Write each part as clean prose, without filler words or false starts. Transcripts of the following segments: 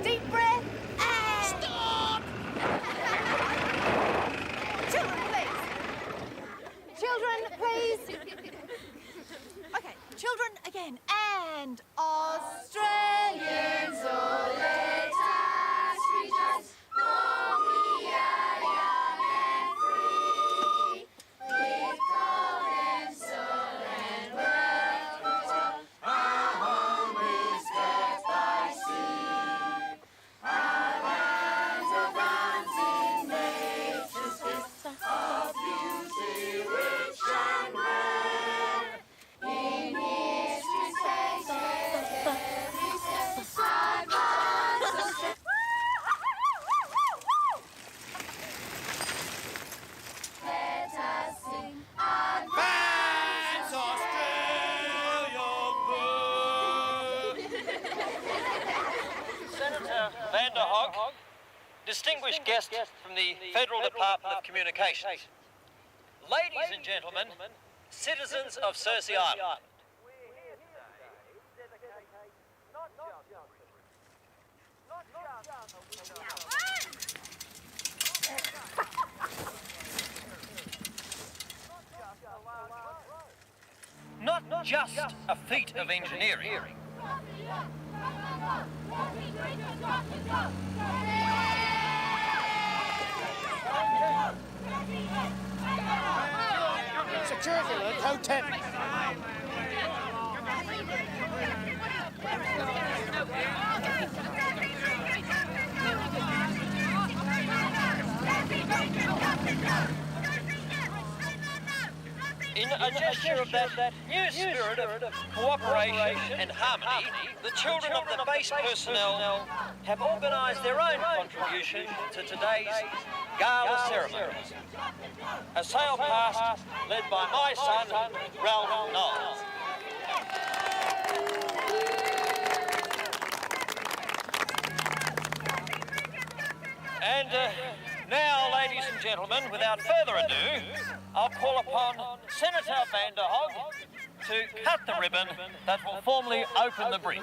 Deep breath and... Stop! Children, please. Children, please. Okay, children again. And Australians, oh, let us rejoice, for we are young and free, with gold and soul and wealth, our home is kept by sea. Distinguished guest from the Federal Department of Communications. Ladies and gentlemen, citizens of Cersy Island. Not just a feat of engineering. Security alert, code 10. In a gesture of that new spirit of cooperation and harmony, the children of the base personnel have organised their own contribution to today's gala ceremony. A sail past led by my son, Ralph Knowles. And now, ladies and gentlemen, without further ado, I'll call upon Senator Van der Hog to cut the ribbon that will formally open the bridge.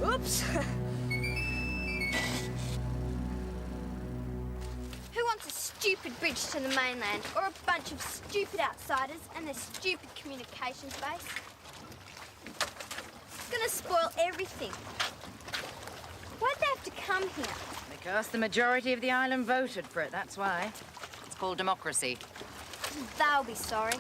Oops. Who wants a stupid bridge to the mainland, or a bunch of stupid outsiders and their stupid communications base? It's gonna spoil everything. Why'd they have to come here? Because the majority of the island voted for it, that's why. It's called democracy. They'll be sorry.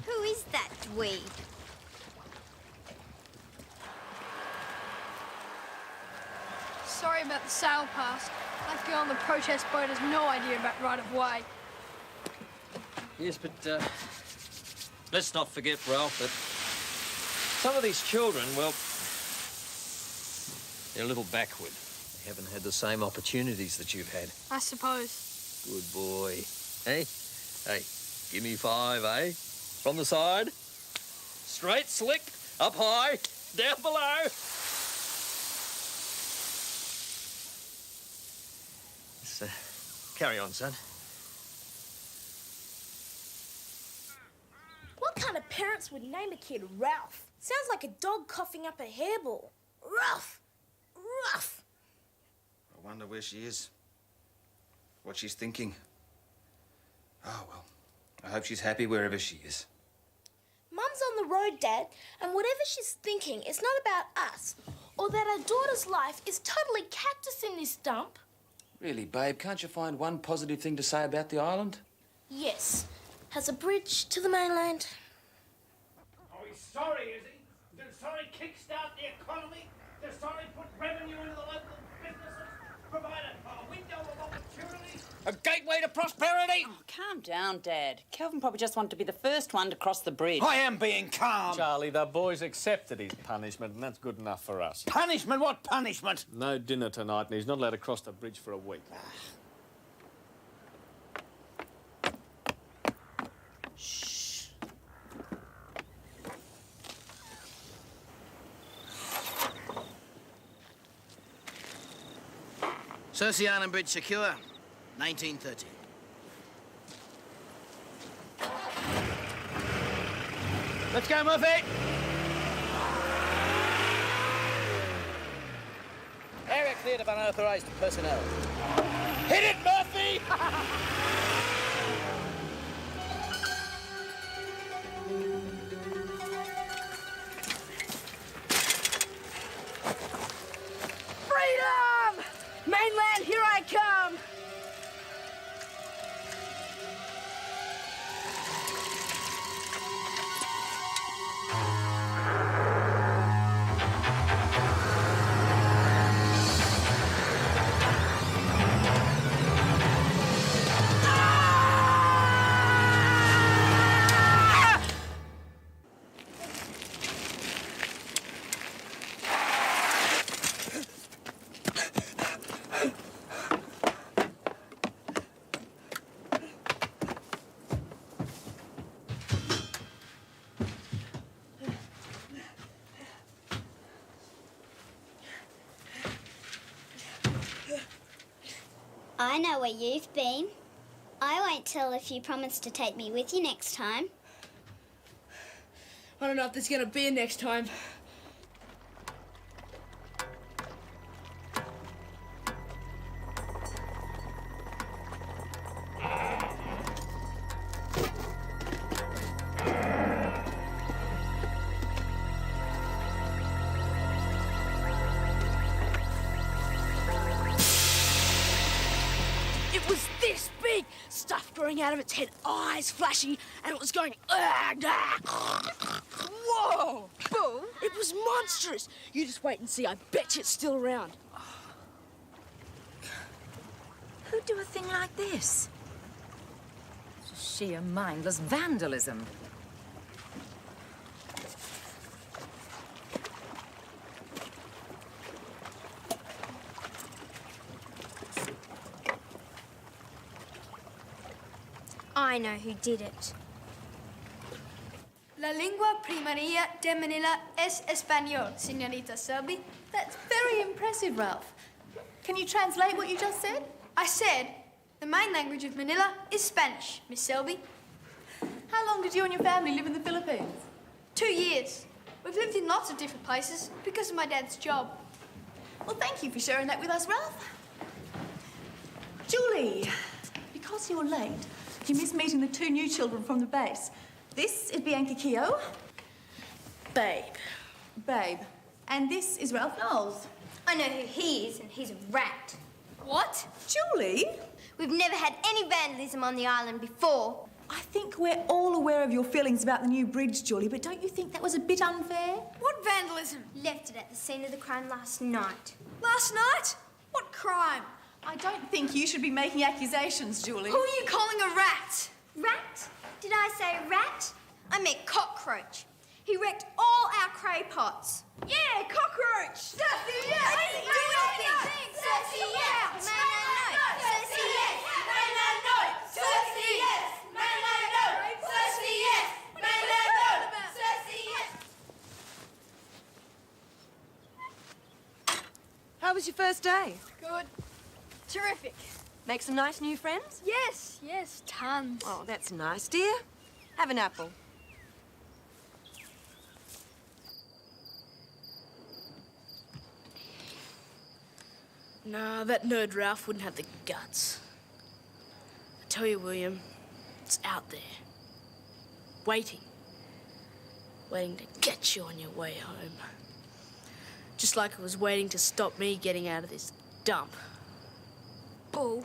Who is that dweeb? Sorry about the sail pass. That girl on the protest boat has no idea about right-of-way. Yes, but let's not forget, Ralph, that some of these children, well, they're a little backward. They haven't had the same opportunities that you've had. I suppose. Good boy. Hey? Hey, give me 5, eh? From the side. Straight, slick, up high, down below. Carry on, son. kind of parents would name a kid Ralph? Sounds like a dog coughing up a hairball. Ralph! Ralph! I wonder where she is. What she's thinking. Oh, well. I hope she's happy wherever she is. Mum's on the road, Dad, and whatever she's thinking, it's not about us, or that our daughter's life is totally cactus in this dump. Really, babe, can't you find one positive thing to say about the island? Yes. Has a bridge to the mainland. Oh, he's sorry, is he? They're sorry kickstart the economy? They're sorry put revenue into the local businesses? Provide a window of opportunity? A gateway to prosperity? Oh, calm down, Dad. Kelvin probably just wanted to be the first one to cross the bridge. I am being calm. Charlie, the boys accepted his punishment, and that's good enough for us. Punishment? What punishment? No dinner tonight, and he's not allowed to cross the bridge for a week. Shh. Cersy Island Bridge secure, 1930. Let's go, Murphy. Area cleared of unauthorized personnel. Hit it, Murphy! Freedom! Mainland, here I come! I know where you've been. I won't tell if you promise to take me with you next time. I don't know if there's gonna be a next time. It was this big, stuff growing out of its head, eyes flashing, and it was going. Whoa! Bull! It was monstrous. You just wait and see. I bet you it's still around. Who'd do a thing like this? Sheer mindless vandalism. I know who did it. La lengua primaria de Manila es español, señorita Selby. That's very impressive, Ralph. Can you translate what you just said? I said the main language of Manila is Spanish, Miss Selby. How long did you and your family live in the Philippines? 2 years. We've lived in lots of different places because of my dad's job. Well, thank you for sharing that with us, Ralph. Julie, because you're late, you missed meeting the 2 new children from the base. This is Bianca Keogh. Babe. Babe. And this is Ralph Knowles. I know who he is, and he's a rat. What? Julie? We've never had any vandalism on the island before. I think we're all aware of your feelings about the new bridge, Julie, but don't you think that was a bit unfair? What vandalism? Left it at the scene of the crime last night. Last night? What crime? I don't think you should be making accusations, Julie. Who are you calling a rat? Rat? Did I say rat? I meant cockroach. He wrecked all our cray pots. Yeah, cockroach! Cersy, yes! Cersy, yes! Cersy, yes! Mainland, no! Cersy, yes! Mainland, no! Cersy, yes! Mainland, no! Cersy, yes! How was your first day? Good. Terrific. Make some nice new friends? Yes, tons. Oh, that's nice, dear. Have an apple. Nah, that nerd Ralph wouldn't have the guts. I tell you, William, it's out there. Waiting. Waiting to get you on your way home. Just like it was waiting to stop me getting out of this dump. Bull.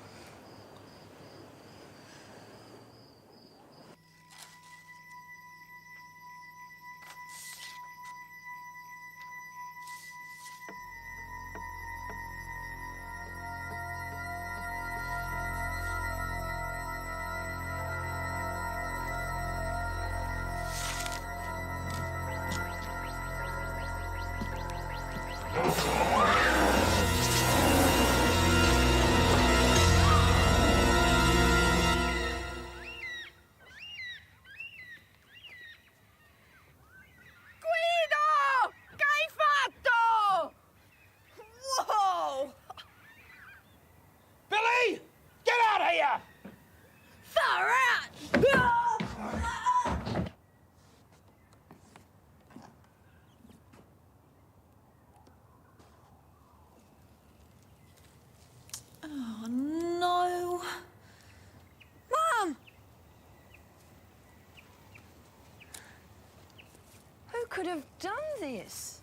Could have done this.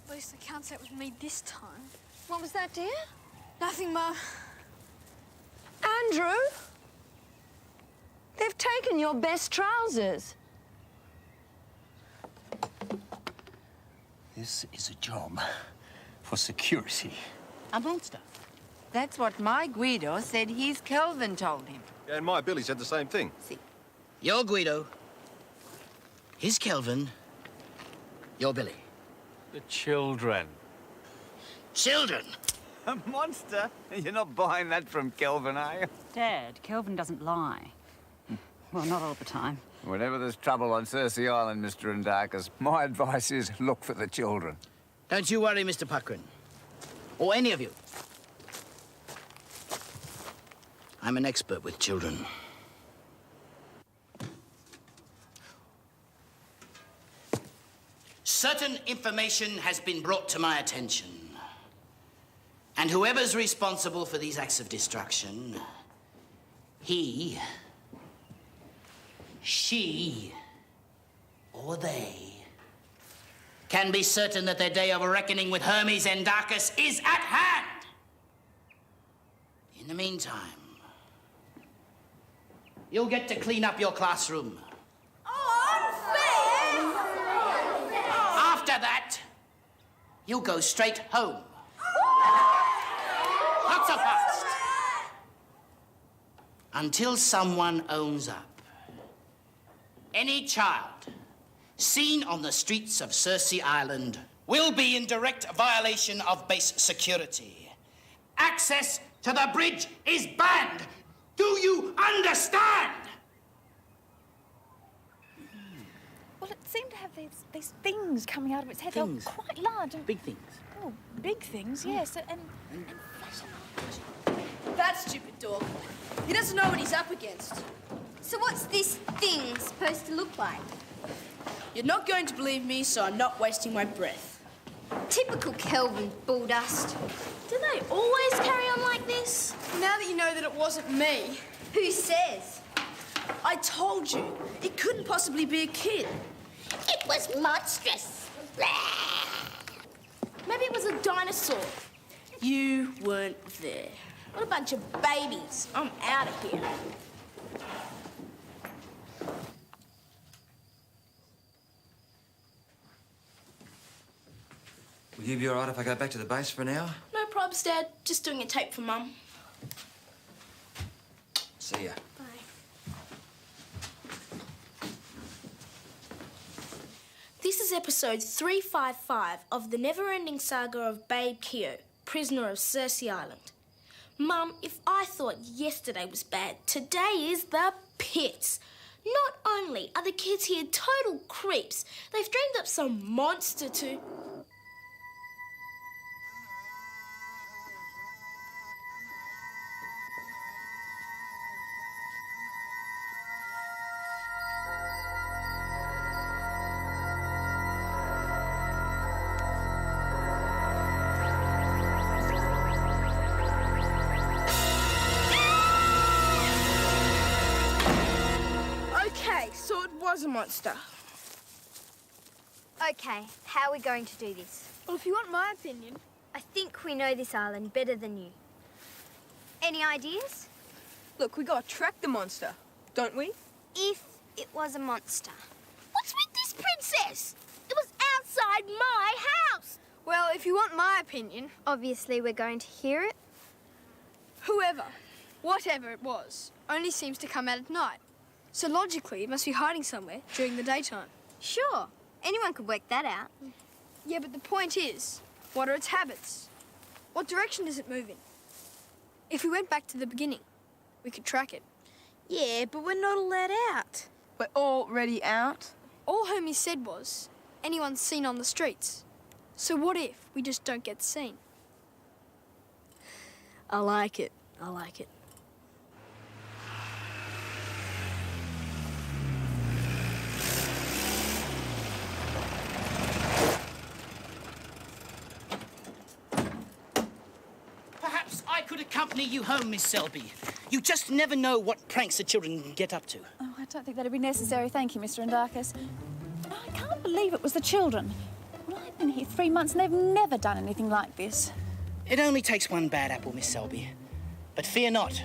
At least I can't say it was me this time. What was that, dear? Nothing, Mum. Andrew? They've taken your best trousers. This is a job for security. A monster. That's what my Guido said his Kelvin told him. Yeah, and my Billy said the same thing. See. Your Guido. His Kelvin. Your Billy. The children. Children? A monster? You're not buying that from Kelvin, are you? Dad, Kelvin doesn't lie. Well, not all the time. Whenever there's trouble on Cersy Island, Mr. Andakis, my advice is look for the children. Don't you worry, Mr. Puckrin. Or any of you. I'm an expert with children. Certain information has been brought to my attention. And whoever's responsible for these acts of destruction, he, she, or they, can be certain that their day of reckoning with Hermes Andakis is at hand. In the meantime, you'll get to clean up your classroom. After that, you'll go straight home. Not so fast. Until someone owns up. Any child seen on the streets of Cersy Island will be in direct violation of base security. Access to the bridge is banned. Do you understand? Well, it seemed to have these things coming out of its head. Things? They were quite large. And Big things. Oh, big things, yes. And That stupid dog. He doesn't know what he's up against. So what's this thing supposed to look like? You're not going to believe me, so I'm not wasting my breath. Typical Kelvin bull dust. Do they always carry on like this? Now that you know that it wasn't me. Who says? I told you, it couldn't possibly be a kid. It was monstrous. Maybe it was a dinosaur. You weren't there. What a bunch of babies. I'm out of here. Will you be all right if I go back to the base for an hour? No probs, Dad. Just doing a tape for Mum. See ya. Bye. This is episode 355 of the never-ending saga of Babe Keogh, prisoner of Cersei Island. Mum, if I thought yesterday was bad, today is the pits. Not only are the kids here total creeps, they've dreamed up some monster to... Okay, so it was a monster. Okay, how are we going to do this? Well, if you want my opinion, I think we know this island better than you. Any ideas? Look, we gotta track the monster, don't we? If it was a monster. What's with this, Princess? It was outside my house. well, if you want my opinion, Obviously, we're going to hear it. whoever, whatever it was, only seems to come out at night. So logically, it must be hiding somewhere during the daytime. Sure, anyone could work that out. Yeah, but the point is, what are its habits? What direction does it move in? If we went back to the beginning, we could track it. Yeah, but we're not allowed out. We're already out. All Homie said was, anyone seen on the streets. So what if we just don't get seen? I like it. I like it. Perhaps I could accompany you home, Miss Selby. You just never know what pranks the children can get up to. Oh, I don't think that'd be necessary, thank you, Mr. Andakis. I can't believe it was the children. Well, I've been here 3 months and they've never done anything like this. It only takes one bad apple, Miss Selby. But fear not.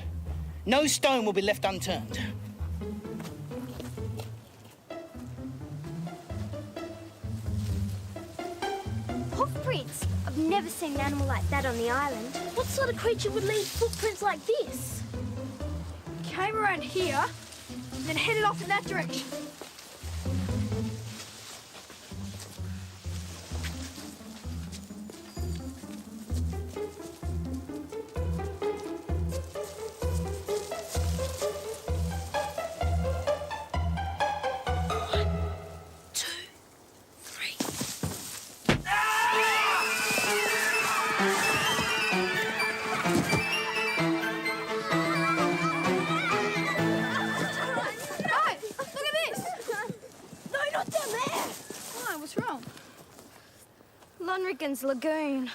No stone will be left unturned. Footprints! I've never seen an animal like that on the island. What sort of creature would leave footprints like this? Came around here, then headed off in that direction. Lonrigan's Lagoon.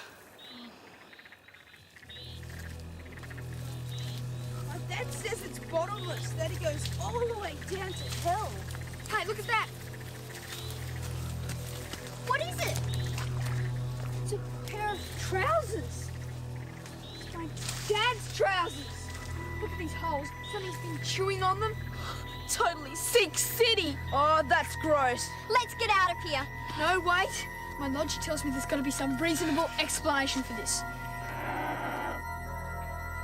My dad says it's bottomless, that it goes all the way down to hell. Hey, look at that. What is it? It's a pair of trousers. It's my dad's trousers. Look at these holes. Something's been chewing on them. Totally Sikh City. Oh, that's gross. Let's get out of here. No, wait. My logic tells me there's got to be some reasonable explanation for this.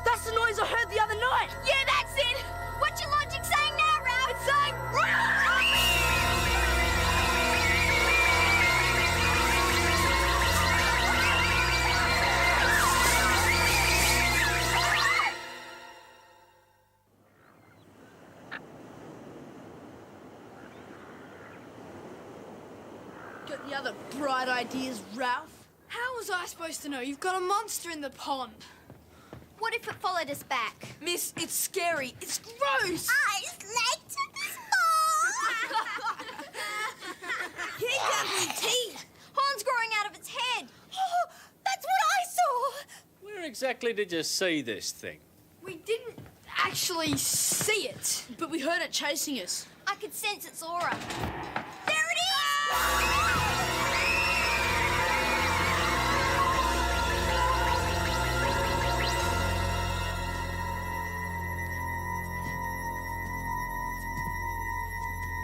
That's the noise I heard the other night. Yeah, that's it. What's your logic saying now, Ralph? It's saying... Got any other bright ideas, Ralph? How was I supposed to know? You've got a monster in the pond. What if it followed us back? Miss, it's scary. It's gross. Eyes like to be small. He got teeth. Horns growing out of its head. Oh, that's what I saw. Where exactly did you see this thing? We didn't actually see it. But we heard it chasing us. I could sense its aura. There it is!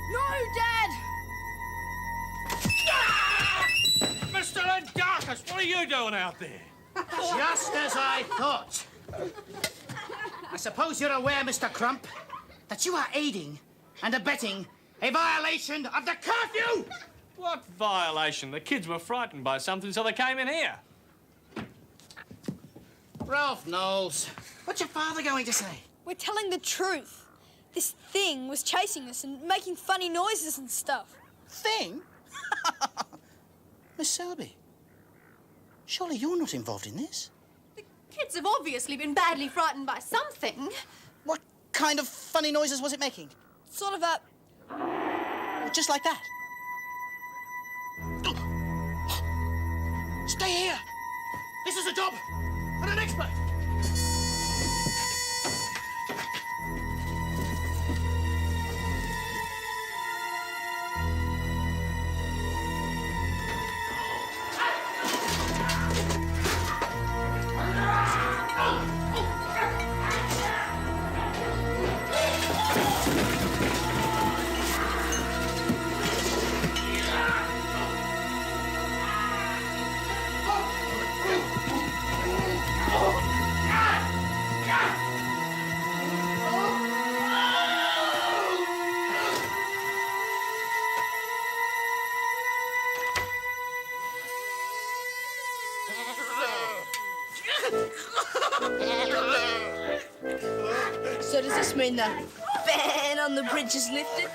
No, Dad! Mr. Andakis, what are you doing out there? Just as I thought. I suppose you're aware, Mr. Crump, that you are aiding and abetting a violation of the curfew! What violation? The kids were frightened by something, so they came in here. Ralph Knowles, what's your father going to say? We're telling the truth. This thing was chasing us and making funny noises and stuff. Thing? Miss Selby, surely you're not involved in this? Kids have obviously been badly frightened by something. What kind of funny noises was it making? Sort of a... Just like that? Stay here! This is a job for an expert! So does this mean the ban on the bridge is lifted?